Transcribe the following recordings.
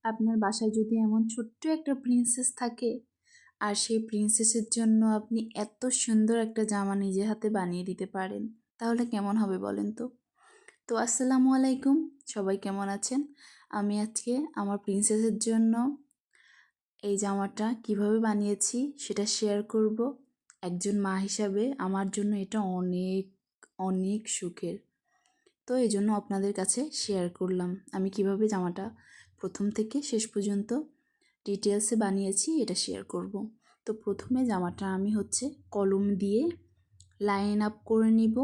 আপনার বাসায় যদি এমন ছোট্ট একটা প্রিন্সেস থাকে আর সেই প্রিন্সেসের জন্য আপনি এত সুন্দর একটা জামা নিজে হাতে বানিয়ে দিতে পারেন, তাহলে কেমন হবে বলেন তো? তো আসসালামু আলাইকুম, সবাই কেমন আছেন? আমি আজকে আমার প্রিন্সেসের জন্য এই জামাটা কিভাবে বানিয়েছি সেটা শেয়ার করব। একজন মা হিসাবে আমার জন্য এটা অনেক অনেক সুখের। তো এই জন্য আপনাদের কাছে শেয়ার করলাম আমি কিভাবে জামাটা প্রথম থেকে শেষ পর্যন্ত ডিটেলসে বানিয়েছি, এটা শেয়ার করব। তো প্রথমে জামাটা আমি কলম দিয়ে লাইন আপ করে নিব,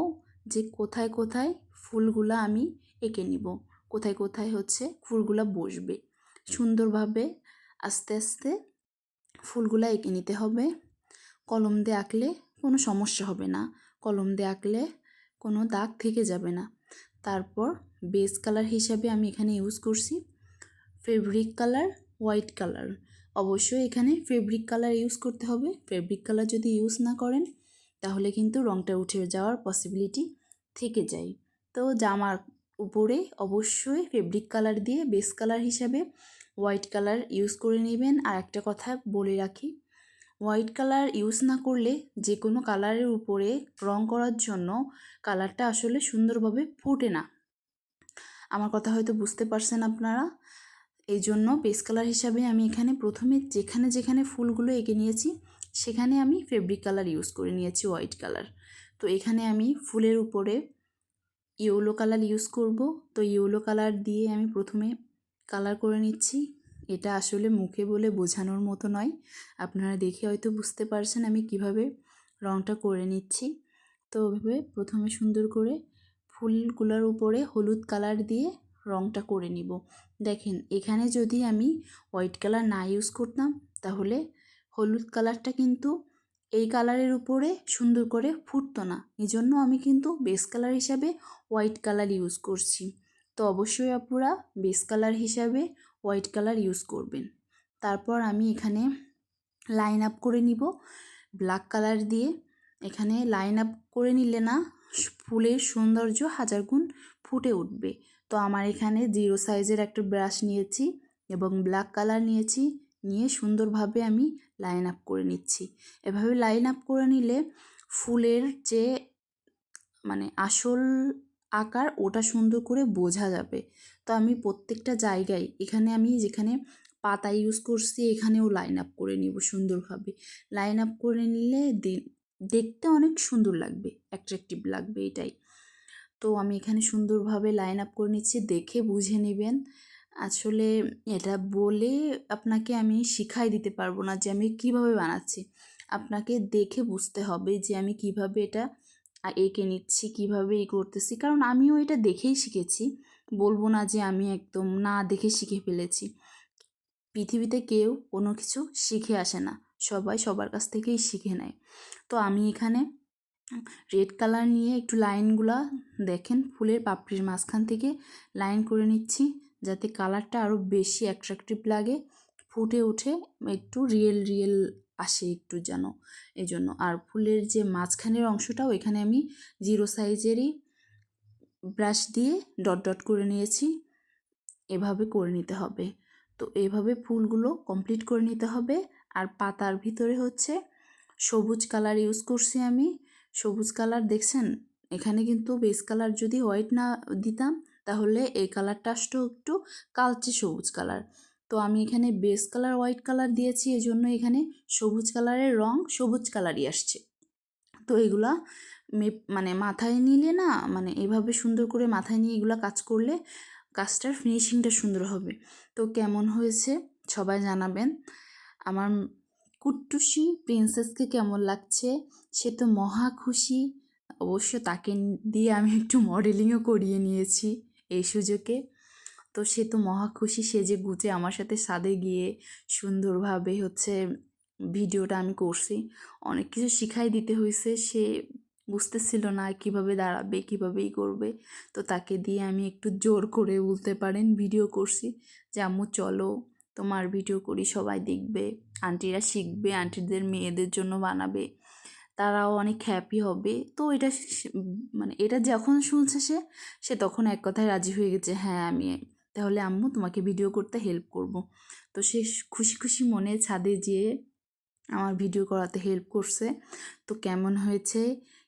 যে কোথায় কোথায় ফুলগুলা আমি এঁকে নিব, কোথায় কোথায় ফুলগুলা বসবে সুন্দরভাবে। আস্তে আস্তে ফুলগুলা এঁকে নিতে হবে। কলম দিয়ে আঁকলে কোনো সমস্যা হবে না, কলম দিয়ে আঁকলে কোনো দাগ থেকে যাবে না। তারপর বেস কালার হিসাবে আমি এখানে ইউজ করছি ফেব্রিক কালার, হোয়াইট কালার। অবশ্যই এখানে ফেব্রিক কালার ইউজ করতে হবে। ফেব্রিক কালার যদি ইউজ না করেন তাহলে কিন্তু রঙটা উঠে যাওয়ার পসিবিলিটি থেকে যায়। তো জামার উপরে অবশ্যই ফেব্রিক কালার দিয়ে বেস কালার হিসাবে হোয়াইট কালার ইউজ করে নেবেন। আর একটা কথা বলে রাখি, হোয়াইট কালার ইউজ না করলে যে কোনো কালারের উপরে রং করার জন্য কালারটা আসলে সুন্দরভাবে ফুটে না। আমার কথা হয়তো বুঝতে পারছেন আপনারা। এই জন্য বেস কালার হিসাবে আমি এখানে প্রথমে যেখানে যেখানে ফুলগুলো এঁকে নিয়েছি সেখানে আমি ফেব্রিক কালার ইউজ করে নিয়েছি, হোয়াইট কালার। তো এখানে আমি ফুলের উপরে ইয়েলো কালার ইউজ করব। তো ইয়েলো কালার দিয়ে আমি প্রথমে কালার করে নিচ্ছি। এটা আসলে মুখে বলে বোঝানোর মতো নয়, আপনারা দেখে হয়তো বুঝতে পারছেন আমি কিভাবে রঙটা করে নিচ্ছি। তো ওইভাবে প্রথমে সুন্দর করে ফুলগুলোর উপরে হলুদ কালার দিয়ে রঙটা করে নিব। দেখেন এখানে যদি আমি হোয়াইট কালার না ইউজ করতাম তাহলে হলুদ কালারটা কিন্তু এই কালারের উপরে সুন্দর করে ফুটতো না। এই জন্য আমি কিন্তু বেস কালার হিসাবে হোয়াইট কালার ইউজ করছি। তো অবশ্যই আপনারা বেস কালার হিসাবে হোয়াইট কালার ইউজ করবেন। তারপর আমি এখানে লাইন আপ করে নিব ব্ল্যাক কালার দিয়ে। এখানে লাইন আপ করে নিলে না ফুলের সৌন্দর্য হাজার গুণ ফুটে উঠবে। তো আমার এখানে 0 সাইজের একটা ব্রাশ নিয়েছি এবং ব্ল্যাক কালার নিয়েছি, নিয়ে সুন্দরভাবে আমি লাইন আপ করে নিচ্ছি। এভাবে লাইন আপ করে নিলে ফুলের যে আসল আকার ওটা সুন্দর করে বোঝা যাবে। তো আমি প্রত্যেকটা জায়গায় এখানে আমি যেখানে পাতা ইউজ করছি এখানেও লাইন আপ করে নিব সুন্দরভাবে। লাইন আপ করে নিলে দেখতে অনেক সুন্দর লাগবে, অ্যাট্রাকটিভ লাগবে এটাই। তো আমি এখানে সুন্দরভাবে লাইন আপ করে নিচ্ছি, দেখে বুঝে নেবেন। আসলে এটা বলে আপনাকে আমি শিখাই দিতে পারবো না যে আমি কিভাবে বানাচ্ছি, আপনাকে দেখে বুঝতে হবে যে আমি কিভাবে এটা এঁকে নিচ্ছি, কীভাবে করতেছি। কারণ আমিও এটা দেখেই শিখেছি, বলবো না যে আমি একদম না দেখে শিখে ফেলেছি। পৃথিবীতে কেউ কোনো কিছু শিখে আসে না, সবাই সবার কাছ থেকেই শিখে নেয়। তো আমি এখানে রেড কালার নিয়ে একটু লাইনগুলা দেখেন ফুলের পাপড়ির মাঝখান থেকে লাইন করে নিচ্ছি, যাতে কালারটা আরও বেশি অ্যাট্রাকটিভ লাগে, ফুটে উঠে একটু রিয়েল রিয়েল আসে একটু যেন, এই জন্য। আর ফুলের যে মাঝখানের অংশটাও এখানে আমি 0 সাইজেরই ব্রাশ দিয়ে ডট ডট করে নিয়েছি। এভাবে করে নিতে হবে। তো এইভাবে ফুলগুলো কমপ্লিট করে নিতে হবে। আর পাতার ভিতরে সবুজ কালার ইউজ করছি আমি। সবুজ কালার দেখছেন, এখানে কিন্তু বেস কালার যদি হোয়াইট না দিতাম তাহলে এই কালারটা আসতো একটু কালচে সবুজ কালার। তো আমি এখানে বেস কালার হোয়াইট কালার দিয়েছি, এই জন্য এখানে সবুজ কালারের রং সবুজ কালারই আসছে। তো এগুলা মাথায় নিলে না এভাবে সুন্দর করে মাথায় নিয়ে এগুলা কাজ করলে কাজটার ফিনিশিংটা সুন্দর হবে। তো কেমন হয়েছে সবাই জানাবেন। আমার কুট্টুসি প্রিন্সেসকে কেমন লাগছে, সে তো মহা খুশি। অবশ্য তাকে দিয়ে আমি একটু মডেলিংও করিয়ে নিয়েছি এই সুযোগে। তো সে তো মহা খুশি, সেজে গুজে আমার সাথে ছাদে গিয়ে সুন্দরভাবে ভিডিওটা আমি করছি। অনেক কিছু শিখাই দিতে হয়েছে, সে বুঝতেছিল না কিভাবে দাঁড়াবে, কীভাবেই করবে। তো তাকে দিয়ে আমি একটু জোর করে বলতে পারেন ভিডিও করছি যে আম্মু চলো তোমার ভিডিও করি, সবাই দেখবে, আন্টিরা শিখবে, আন্টিদের মেয়েদের জন্য বানাবে, তারাও অনেক হ্যাপি হবে। তো এটা এটা যখন শুনছে সে তখন এক কথায় রাজি হয়ে গেছে, হ্যাঁ আমি তাহলে আম্মু তোমাকে ভিডিও করতে হেল্প করব। তো সে খুশি খুশি মনে ছাদে যেয়ে আমার ভিডিও করাতে হেল্প করছে। তো কেমন হয়েছে,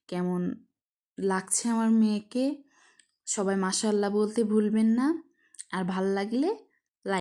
কেমন লাগছে আমার মেয়েকে, সবাই মাশাআল্লাহ বলতে ভুলবেন না। আর ভাল লাগলে